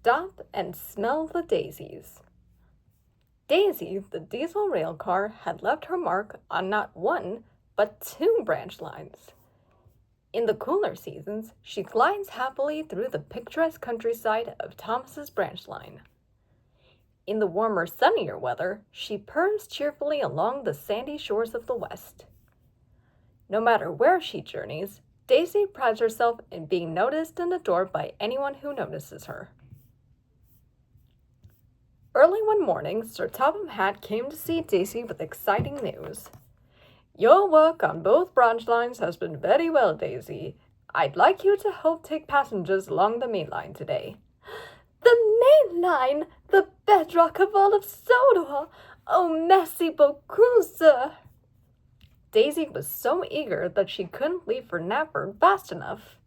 Stop and smell the daisies. Daisy, the diesel rail car, had left her mark on not one, but two branch lines. In the cooler seasons, she glides happily through the picturesque countryside of Thomas's branch line. In the warmer, sunnier weather, she purrs cheerfully along the sandy shores of the west. No matter where she journeys, Daisy prides herself in being noticed and adored by anyone who notices her. Early one morning, Sir Topham Hatt came to see Daisy with exciting news. "Your work on both branch lines has been very well, Daisy. I'd like you to help take passengers along the main line today." "The main line? The bedrock of all of Sodor? Oh, merci beaucoup, sir." Daisy was so eager that she couldn't leave for Knapford fast enough.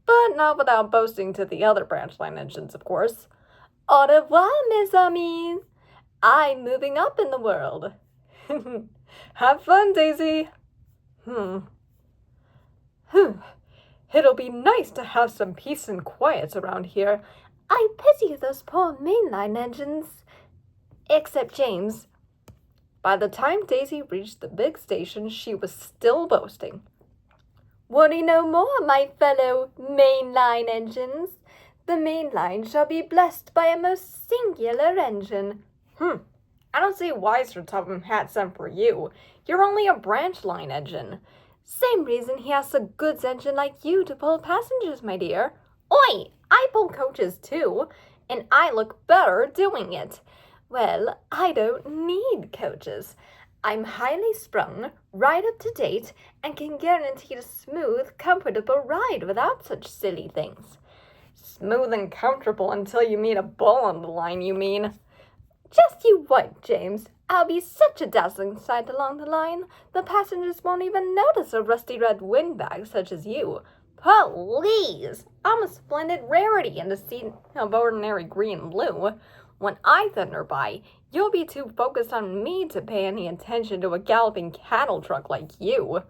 But not without boasting to the other branch line engines, of course. "Au revoir, mes amis. I'm moving up in the world." "Have fun, Daisy." It'll be nice to have some peace and quiet around here. I pity those poor mainline engines. Except James." By the time Daisy reached the big station, she was still boasting. "Worry no more, my fellow mainline engines. The main line shall be blessed by a most singular engine." I don't see why Sir Topham Hatt sent for you. You're only a branch line engine. Same reason he has a goods engine like you to pull passengers, my dear. Oi! I pull coaches too, and I look better doing it. Well, I don't need coaches. I'm highly sprung, right up to date, and can guarantee a smooth, comfortable ride without such silly things. Smooth and comfortable until you meet a bull on the line, you mean? Just you wait, James. I'll be such a dazzling sight along the line, the passengers won't even notice a rusty red windbag such as you. Please! I'm a splendid rarity in the sea of ordinary green and blue. When I thunder by, you'll be too focused on me to pay any attention to a galloping cattle truck like you.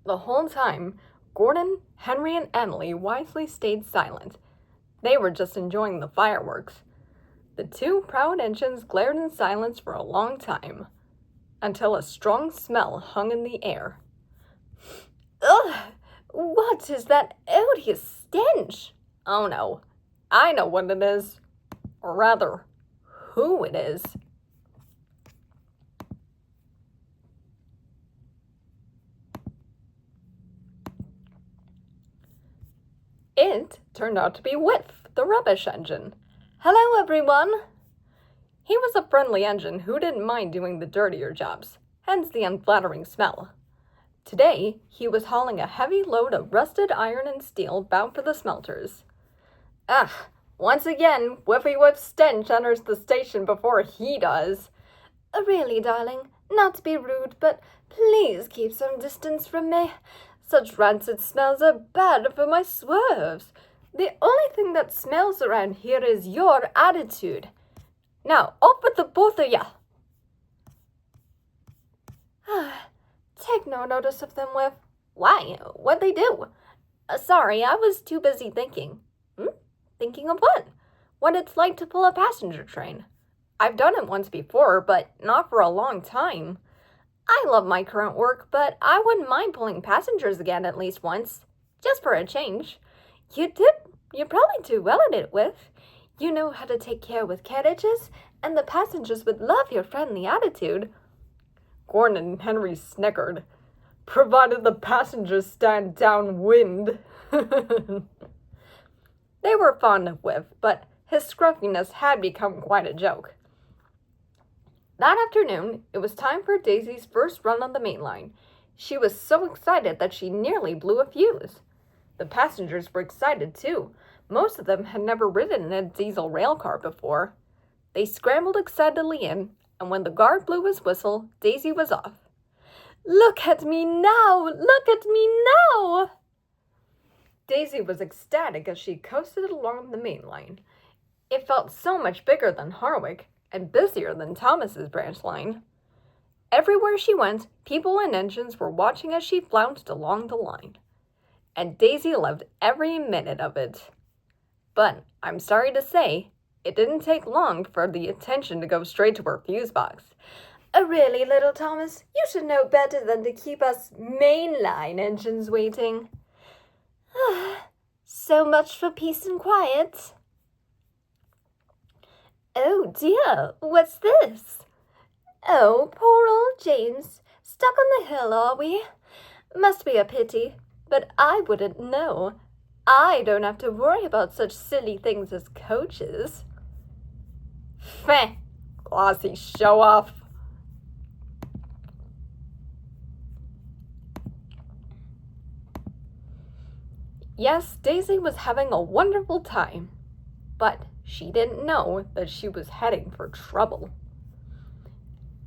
The whole time, Gordon, Henry, and Emily wisely stayed silent. They were just enjoying the fireworks. The two proud engines glared in silence for a long time, until a strong smell hung in the air. Ugh! What is that odious stench? Oh no, I know what it is. Or rather, who it is. It turned out to be Whiff, the rubbish engine. "Hello, everyone." He was a friendly engine who didn't mind doing the dirtier jobs, hence the unflattering smell. Today, he was hauling a heavy load of rusted iron and steel bound for the smelters. Once again, Whiffy Whiff's stench enters the station before he does. "Really, darling, not to be rude, but please keep some distance from me. Such rancid smells are bad for my swerves. The only thing that smells around here is your attitude. Now, off with the both of ya." "Take no notice of them, Whiff." "Why? What'd they do?" "Sorry, I was too busy thinking." Thinking of what? What it's like to pull a passenger train. I've done it once before, but not for a long time. I love my current work, but I wouldn't mind pulling passengers again at least once, just for a change. You're probably too well at it, Whiff. You know how to take care with carriages, and the passengers would love your friendly attitude." Gordon and Henry snickered, provided the passengers stand downwind. They were fond of Whiff, but his scruffiness had become quite a joke. That afternoon, it was time for Daisy's first run on the main line. She was so excited that she nearly blew a fuse. The passengers were excited too. Most of them had never ridden in a diesel rail car before. They scrambled excitedly in, and when the guard blew his whistle, Daisy was off. "Look at me now! Look at me now!" Daisy was ecstatic as she coasted along the main line. It felt so much bigger than Harwick, and busier than Thomas's branch line. Everywhere she went, people and engines were watching as she flounced along the line. And Daisy loved every minute of it. But I'm sorry to say, it didn't take long for the attention to go straight to her fuse box. Oh, really, little Thomas? You should know better than to keep us mainline engines waiting. So much for peace and quiet. Oh dear, what's this? Oh, poor old James. Stuck on the hill, are we? Must be a pity, but I wouldn't know. I don't have to worry about such silly things as coaches. Feh, glossy show-off. Yes, Daisy was having a wonderful time, but she didn't know that she was heading for trouble.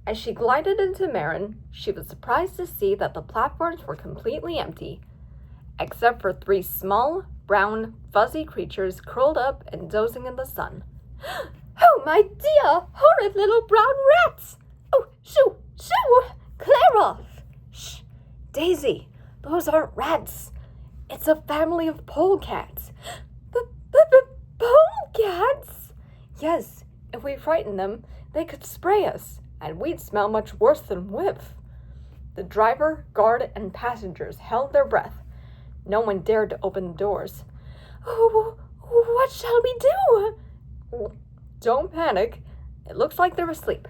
As she glided into Marin, she was surprised to see that the platforms were completely empty, except for 3 small, brown, fuzzy creatures curled up and dozing in the sun. Oh, my dear, horrid little brown rats! Oh, shoo, shoo! Clear off! Shh, Daisy, those aren't rats. It's a family of polecats. Polecats? Yes, if we frighten them, they could spray us, and we'd smell much worse than whiff. The driver, guard, and passengers held their breath. No one dared to open the doors. Oh, what shall we do? Don't panic. It looks like they're asleep.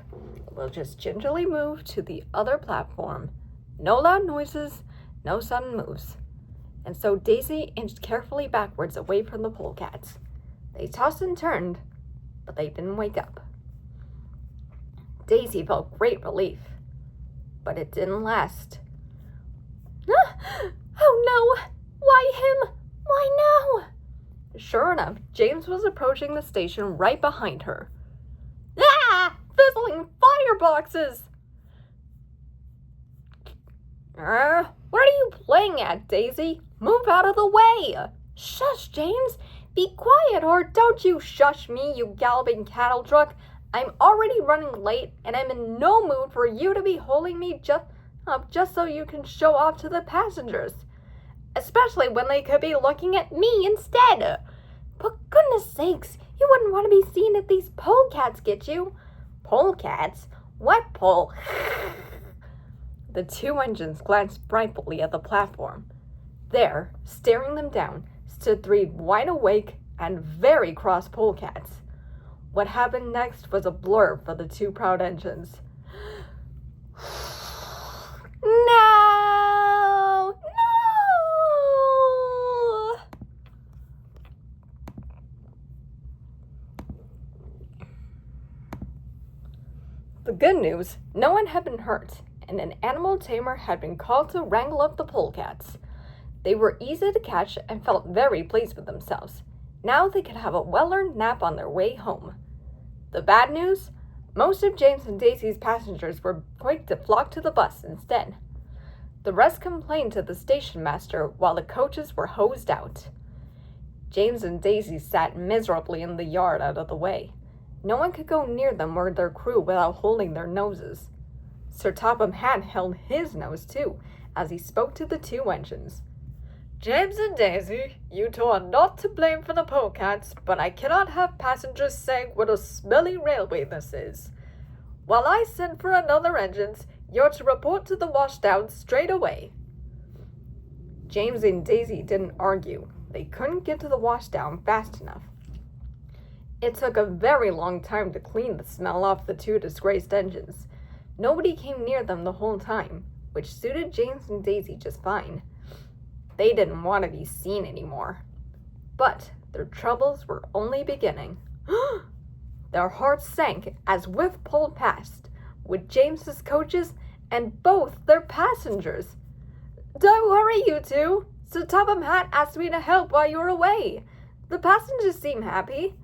We'll just gingerly move to the other platform. No loud noises, no sudden moves. And so Daisy inched carefully backwards away from the polecats. They tossed and turned, but they didn't wake up. Daisy felt great relief, but it didn't last. Oh no! Why him? Why now? Sure enough, James was approaching the station right behind her. Ah! Fizzling fireboxes! What are you playing at, Daisy? Move out of the way! Shush, James! Be quiet, or don't you Shush me, you galloping cattle truck! I'm already running late, and I'm in no mood for you to be holding me just so you can show off to the passengers. Especially when they could be looking at me instead. For goodness sakes, you wouldn't want to be seen if these polecats get you. Polecats? What pole? The 2 engines glanced brightly at the platform. There, staring them down, stood 3 wide-awake and very cross polecats. What happened next was a blur for the 2 proud engines. No! No! The good news, no one had been hurt, and an animal tamer had been called to wrangle up the polecats. They were easy to catch and felt very pleased with themselves. Now they could have a well-earned nap on their way home. The bad news? Most of James and Daisy's passengers were quick to flock to the bus instead. The rest complained to the station master while the coaches were hosed out. James and Daisy sat miserably in the yard out of the way. No one could go near them or their crew without holding their noses. Sir Topham Hatt held his nose too, as he spoke to the 2 engines. James and Daisy, you 2 are not to blame for the polecats, but I cannot have passengers saying what a smelly railway this is. While I send for another engines, you're to report to the washdown straight away. James and Daisy didn't argue. They couldn't get to the washdown fast enough. It took a very long time to clean the smell off the 2 disgraced engines. Nobody came near them the whole time, which suited James and Daisy just fine. They didn't want to be seen anymore. But their troubles were only beginning. Their hearts sank as Whiff pulled past, with James's coaches and both their passengers. Don't worry, you 2. Sir Topham Hatt asked me to help while you were away. The passengers seem happy.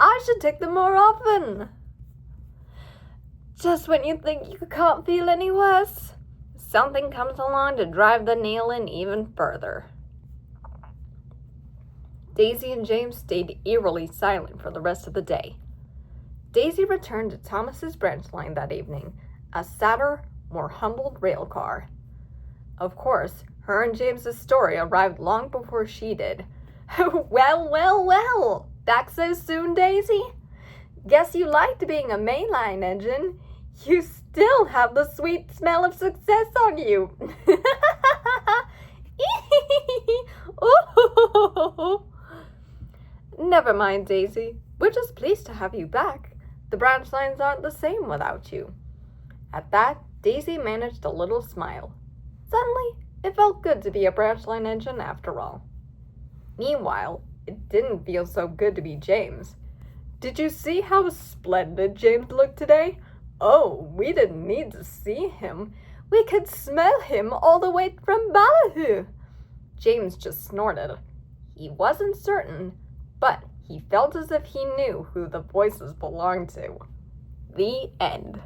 I should take them more often. Just when you think you can't feel any worse, something comes along to drive the nail in even further. Daisy and James stayed eerily silent for the rest of the day. Daisy returned to Thomas's branch line that evening, a sadder, more humbled rail car. Of course, her and James's story arrived long before she did. Well, well, well! Back so soon, Daisy? Guess you liked being a mainline engine. You still have the sweet smell of success on you. Never mind, Daisy. We're just pleased to have you back. The branch lines aren't the same without you. At that, Daisy managed a little smile. Suddenly, it felt good to be a branch line engine after all. Meanwhile, it didn't feel so good to be James. Did you see how splendid James looked today? Oh, we didn't need to see him. We could smell him all the way from Ballyhoo. James just snorted. He wasn't certain, but he felt as if he knew who the voices belonged to. The end.